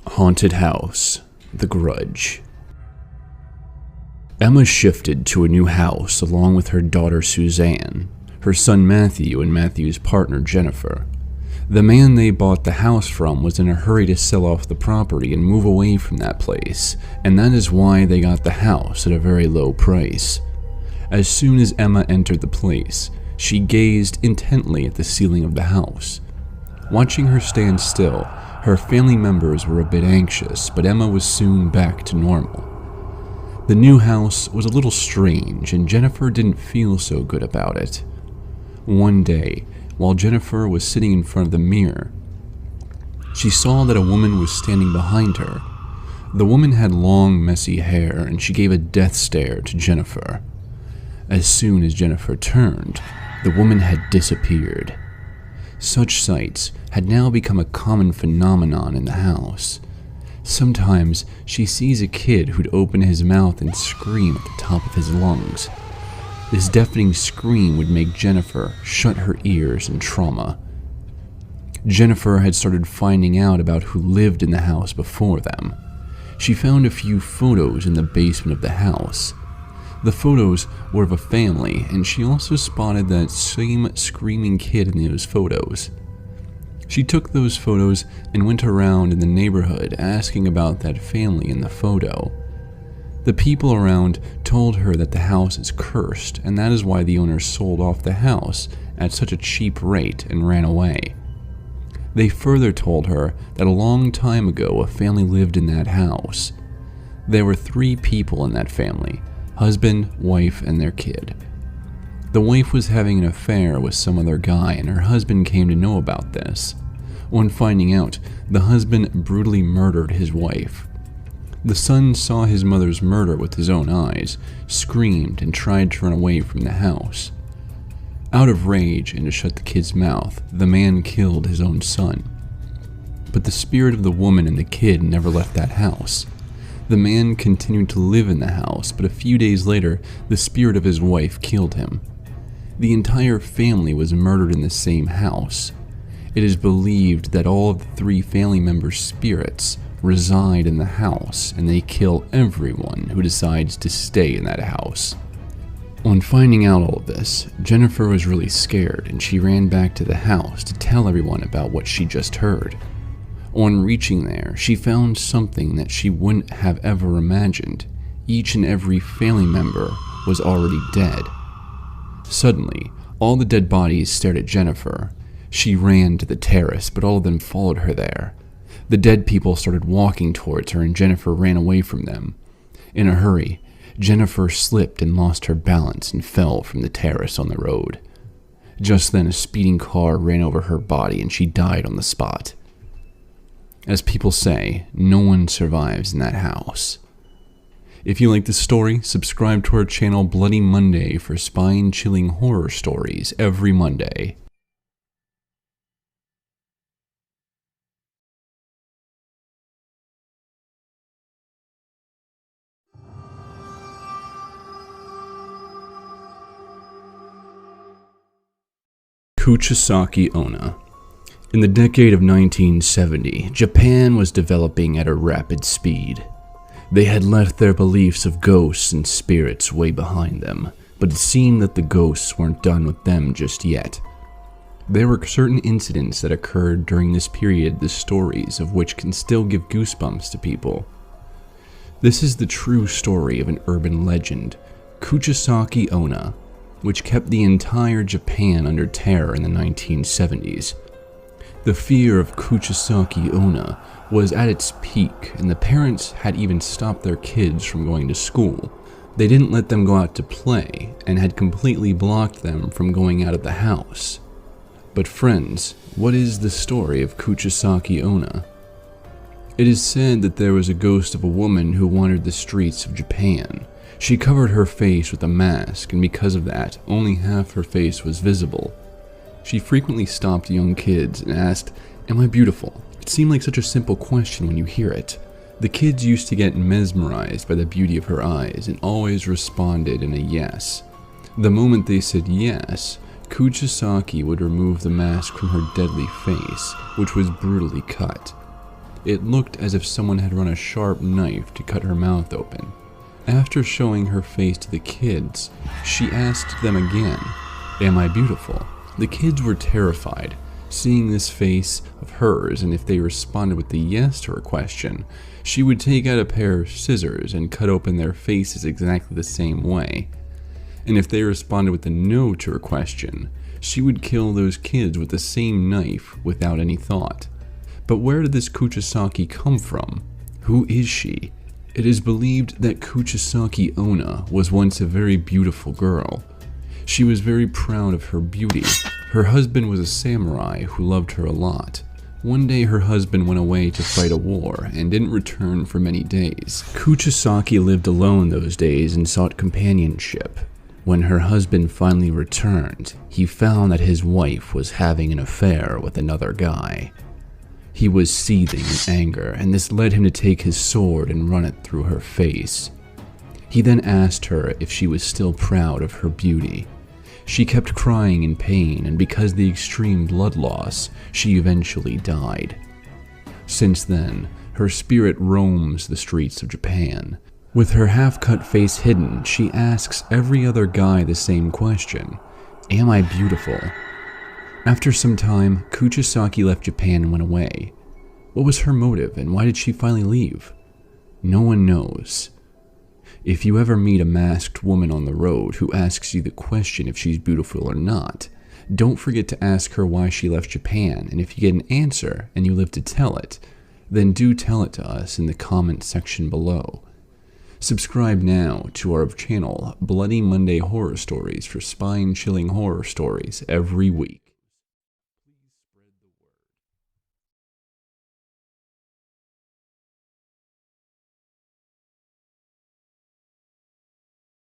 Haunted House, The Grudge. Emma shifted to a new house along with her daughter Suzanne, her son Matthew, and Matthew's partner Jennifer. The man they bought the house from was in a hurry to sell off the property and move away from that place, and that is why they got the house at a very low price. As soon as Emma entered the place, she gazed intently at the ceiling of the house. Watching her stand still, her family members were a bit anxious, but Emma was soon back to normal. The new house was a little strange, and Jennifer didn't feel so good about it. One day, while Jennifer was sitting in front of the mirror, she saw that a woman was standing behind her. The woman had long, messy hair, and she gave a death stare to Jennifer. As soon as Jennifer turned, the woman had disappeared. Such sights had now become a common phenomenon in the house. Sometimes she sees a kid who'd open his mouth and scream at the top of his lungs. This deafening scream would make Jennifer shut her ears in trauma. Jennifer had started finding out about who lived in the house before them. She found a few photos in the basement of the house. The photos were of a family, and she also spotted that same screaming kid in those photos. She took those photos and went around in the neighborhood asking about that family in the photo. The people around told her that the house is cursed, and that is why the owner sold off the house at such a cheap rate and ran away. They further told her that a long time ago a family lived in that house. There were 3 people in that family: husband, wife, and their kid. The wife was having an affair with some other guy, and her husband came to know about this. On finding out, the husband brutally murdered his wife. The son saw his mother's murder with his own eyes, screamed, and tried to run away from the house. Out of rage and to shut the kid's mouth, the man killed his own son. But the spirit of the woman and the kid never left that house. The man continued to live in the house, but a few days later, the spirit of his wife killed him. The entire family was murdered in the same house. It is believed that all of the 3 family members' spirits reside in the house, and they kill everyone who decides to stay in that house. On finding out all of this, Jennifer was really scared, and she ran back to the house to tell everyone about what she just heard. On reaching there, she found something that she wouldn't have ever imagined. Each and every family member was already dead. Suddenly, all the dead bodies stared at Jennifer. She ran to the terrace, but all of them followed her there. The dead people started walking towards her, and Jennifer ran away from them. In a hurry, Jennifer slipped and lost her balance and fell from the terrace on the road. Just then, a speeding car ran over her body, and she died on the spot. As people say, no one survives in that house. If you like this story, subscribe to our channel Bloody Monday for spine-chilling horror stories every Monday. Kuchisake Onna. In the decade of 1970, Japan was developing at a rapid speed. They had left their beliefs of ghosts and spirits way behind them, but it seemed that the ghosts weren't done with them just yet. There were certain incidents that occurred during this period, the stories of which can still give goosebumps to people. This is the true story of an urban legend, Kuchisake Onna, which kept the entire Japan under terror in the 1970s. The fear of Kuchisake Onna was at its peak, and the parents had even stopped their kids from going to school. They didn't let them go out to play, and had completely blocked them from going out of the house. But friends, what is the story of Kuchisake Onna? It is said that there was a ghost of a woman who wandered the streets of Japan. She covered her face with a mask, and because of that, only half her face was visible. She frequently stopped young kids and asked, "Am I beautiful?" It seemed like such a simple question when you hear it. The kids used to get mesmerized by the beauty of her eyes and always responded in a yes. The moment they said yes, Kuchisake would remove the mask from her deadly face, which was brutally cut. It looked as if someone had run a sharp knife to cut her mouth open. After showing her face to the kids, she asked them again, "Am I beautiful?" The kids were terrified, seeing this face of hers, and if they responded with the yes to her question, she would take out a pair of scissors and cut open their faces exactly the same way. And if they responded with the no to her question, she would kill those kids with the same knife without any thought. But where did this Kuchisake come from? Who is she? It is believed that Kuchisake Onna was once a very beautiful girl. She was very proud of her beauty. Her husband was a samurai who loved her a lot. One day her husband went away to fight a war and didn't return for many days. Kuchisake lived alone those days and sought companionship. When her husband finally returned, he found that his wife was having an affair with another guy. He was seething in anger, and this led him to take his sword and run it through her face. He then asked her if she was still proud of her beauty. She kept crying in pain, and because of the extreme blood loss, she eventually died. Since then, her spirit roams the streets of Japan. With her half-cut face hidden, she asks every other guy the same question, "Am I beautiful?" After some time, Kuchisake left Japan and went away. What was her motive, and why did she finally leave? No one knows. If you ever meet a masked woman on the road who asks you the question if she's beautiful or not, don't forget to ask her why she left Japan, and if you get an answer and you live to tell it, then do tell it to us in the comment section below. Subscribe now to our channel, Bloody Monday Horror Stories, for spine-chilling horror stories every week.